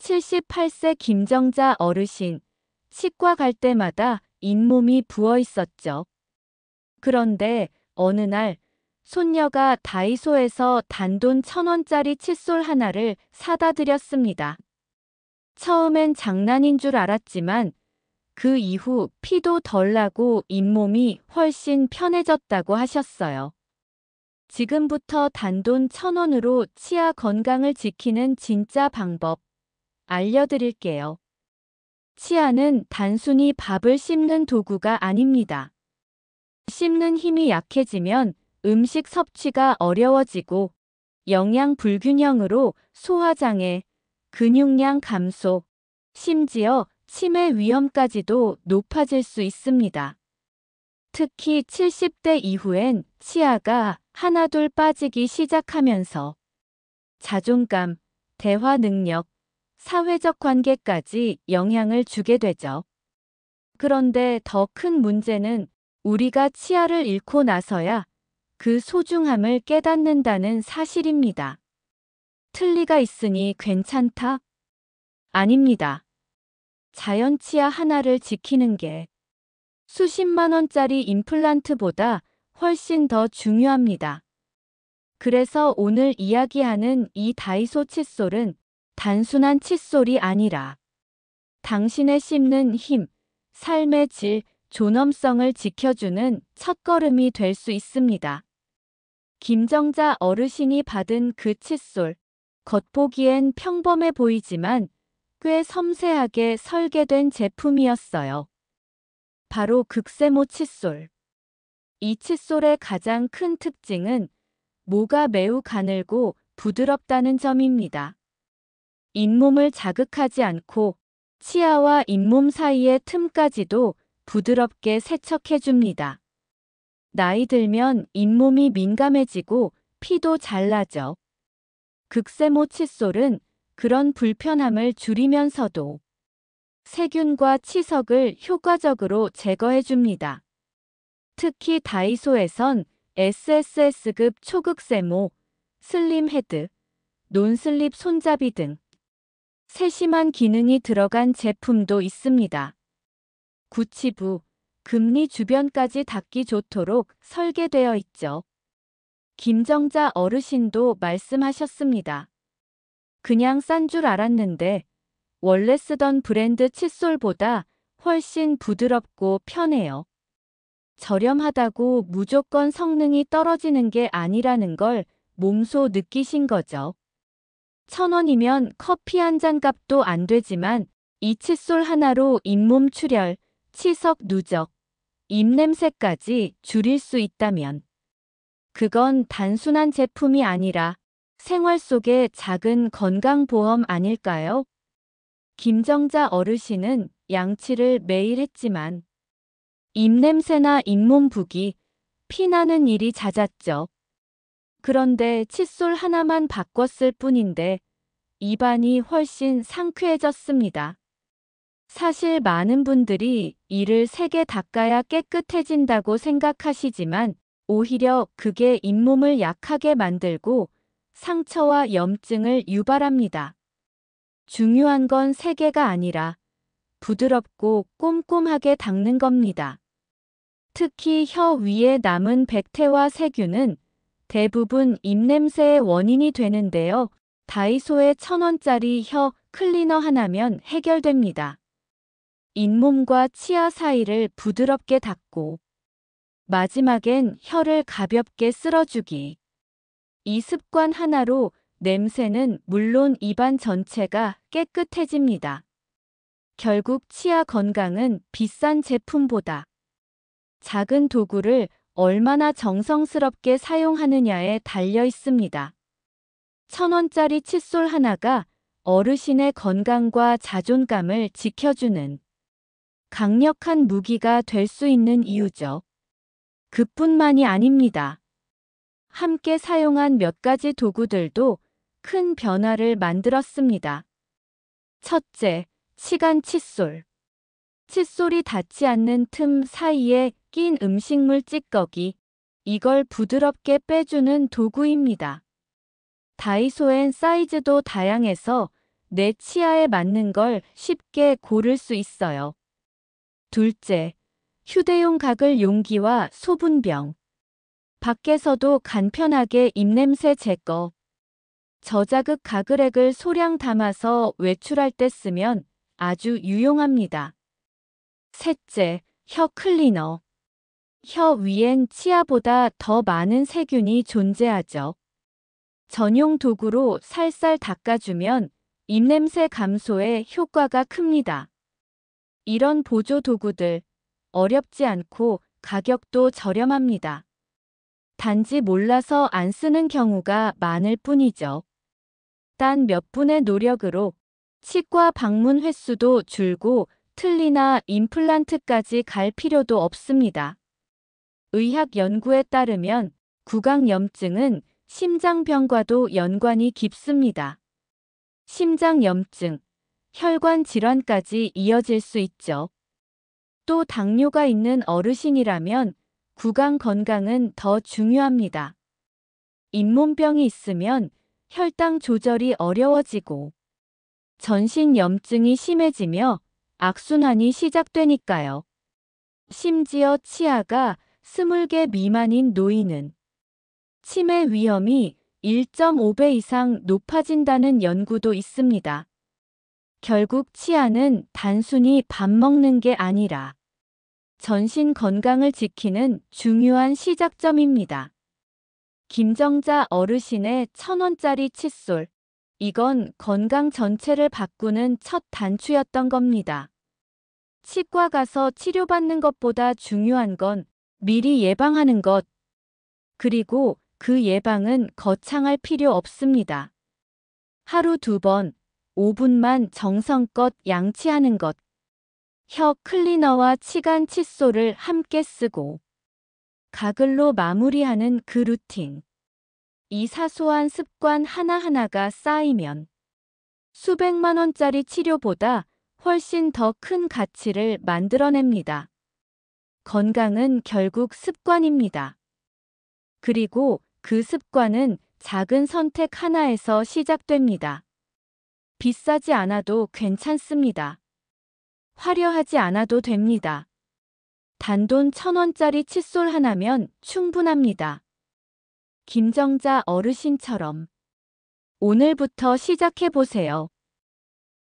78세 김정자 어르신, 치과 갈 때마다 잇몸이 부어 있었죠. 그런데 어느 날 손녀가 다이소에서 단돈 1,000원짜리 칫솔 하나를 사다 드렸습니다. 처음엔 장난인 줄 알았지만 그 이후 피도 덜 나고 잇몸이 훨씬 편해졌다고 하셨어요. 지금부터 단돈 1,000원으로 치아 건강을 지키는 진짜 방법 알려드릴게요. 치아는 단순히 밥을 씹는 도구가 아닙니다. 씹는 힘이 약해지면 음식 섭취가 어려워지고 영양 불균형으로 소화장애, 근육량 감소, 심지어 치매 위험까지도 높아질 수 있습니다. 특히 70대 이후엔 치아가 하나둘 빠지기 시작하면서 자존감, 대화 능력, 사회적 관계까지 영향을 주게 되죠. 그런데 더 큰 문제는 우리가 치아를 잃고 나서야 그 소중함을 깨닫는다는 사실입니다. 틀니가 있으니 괜찮다? 아닙니다. 자연 치아 하나를 지키는 게 수십만 원짜리 임플란트보다 훨씬 더 중요합니다. 그래서 오늘 이야기하는 이 다이소 칫솔은 단순한 칫솔이 아니라 당신의 씹는 힘, 삶의 질, 존엄성을 지켜주는 첫걸음이 될 수 있습니다. 김정자 어르신이 받은 그 칫솔, 겉보기엔 평범해 보이지만 꽤 섬세하게 설계된 제품이었어요. 바로 극세모 칫솔. 이 칫솔의 가장 큰 특징은 모가 매우 가늘고 부드럽다는 점입니다. 잇몸을 자극하지 않고 치아와 잇몸 사이의 틈까지도 부드럽게 세척해줍니다. 나이 들면 잇몸이 민감해지고 피도 잘 나죠. 극세모 칫솔은 그런 불편함을 줄이면서도 세균과 치석을 효과적으로 제거해줍니다. 특히 다이소에선 SSS급 초극세모, 슬림 헤드, 논슬립 손잡이 등 세심한 기능이 들어간 제품도 있습니다. 구치부, 금리 주변까지 닿기 좋도록 설계되어 있죠. 김정자 어르신도 말씀하셨습니다. 그냥 싼 줄 알았는데 원래 쓰던 브랜드 칫솔보다 훨씬 부드럽고 편해요. 저렴하다고 무조건 성능이 떨어지는 게 아니라는 걸 몸소 느끼신 거죠. 1,000원이면 커피 한 잔 값도 안 되지만 이 칫솔 하나로 잇몸 출혈, 치석 누적, 입냄새까지 줄일 수 있다면 그건 단순한 제품이 아니라 생활 속의 작은 건강보험 아닐까요? 김정자 어르신은 양치를 매일 했지만 입냄새나 잇몸 부기, 피나는 일이 잦았죠. 그런데 칫솔 하나만 바꿨을 뿐인데 입안이 훨씬 상쾌해졌습니다. 사실 많은 분들이 이를 세게 닦아야 깨끗해진다고 생각하시지만 오히려 그게 잇몸을 약하게 만들고 상처와 염증을 유발합니다. 중요한 건 세게가 아니라 부드럽고 꼼꼼하게 닦는 겁니다. 특히 혀 위에 남은 백태와 세균은 대부분 입냄새의 원인이 되는데요. 다이소의 1,000원짜리 혀 클리너 하나면 해결됩니다. 잇몸과 치아 사이를 부드럽게 닦고 마지막엔 혀를 가볍게 쓸어주기. 이 습관 하나로 냄새는 물론 입안 전체가 깨끗해집니다. 결국 치아 건강은 비싼 제품보다 작은 도구를 얼마나 정성스럽게 사용하느냐에 달려 있습니다. 1,000원짜리 칫솔 하나가 어르신의 건강과 자존감을 지켜주는 강력한 무기가 될 수 있는 이유죠. 그뿐만이 아닙니다. 함께 사용한 몇 가지 도구들도 큰 변화를 만들었습니다. 첫째, 치간 칫솔. 칫솔이 닿지 않는 틈 사이에 낀 음식물 찌꺼기, 이걸 부드럽게 빼주는 도구입니다. 다이소엔 사이즈도 다양해서 내 치아에 맞는 걸 쉽게 고를 수 있어요. 둘째, 휴대용 가글 용기와 소분병. 밖에서도 간편하게 입냄새 제거. 저자극 가글액을 소량 담아서 외출할 때 쓰면 아주 유용합니다. 셋째, 혀 클리너. 혀 위엔 치아보다 더 많은 세균이 존재하죠. 전용 도구로 살살 닦아주면 입냄새 감소에 효과가 큽니다. 이런 보조 도구들 어렵지 않고 가격도 저렴합니다. 단지 몰라서 안 쓰는 경우가 많을 뿐이죠. 단 몇 분의 노력으로 치과 방문 횟수도 줄고 틀니나 임플란트까지 갈 필요도 없습니다. 의학 연구에 따르면 구강염증은 심장병과도 연관이 깊습니다. 심장염증, 혈관 질환까지 이어질 수 있죠. 또 당뇨가 있는 어르신이라면 구강 건강은 더 중요합니다. 잇몸병이 있으면 혈당 조절이 어려워지고 전신 염증이 심해지며 악순환이 시작되니까요. 심지어 치아가 20개 미만인 노인은 치매 위험이 1.5배 이상 높아진다는 연구도 있습니다. 결국 치아는 단순히 밥 먹는 게 아니라 전신 건강을 지키는 중요한 시작점입니다. 김정자 어르신의 1,000원짜리 칫솔. 이건 건강 전체를 바꾸는 첫 단추였던 겁니다. 치과 가서 치료받는 것보다 중요한 건 미리 예방하는 것. 그리고 그 예방은 거창할 필요 없습니다. 하루 2번, 5분만 정성껏 양치하는 것. 혀 클리너와 치간 칫솔을 함께 쓰고 가글로 마무리하는 그 루틴. 이 사소한 습관 하나하나가 쌓이면 수백만 원짜리 치료보다 훨씬 더 큰 가치를 만들어냅니다. 건강은 결국 습관입니다. 그리고 그 습관은 작은 선택 하나에서 시작됩니다. 비싸지 않아도 괜찮습니다. 화려하지 않아도 됩니다. 단돈 1,000원짜리 칫솔 하나면 충분합니다. 김정자 어르신처럼 오늘부터 시작해보세요.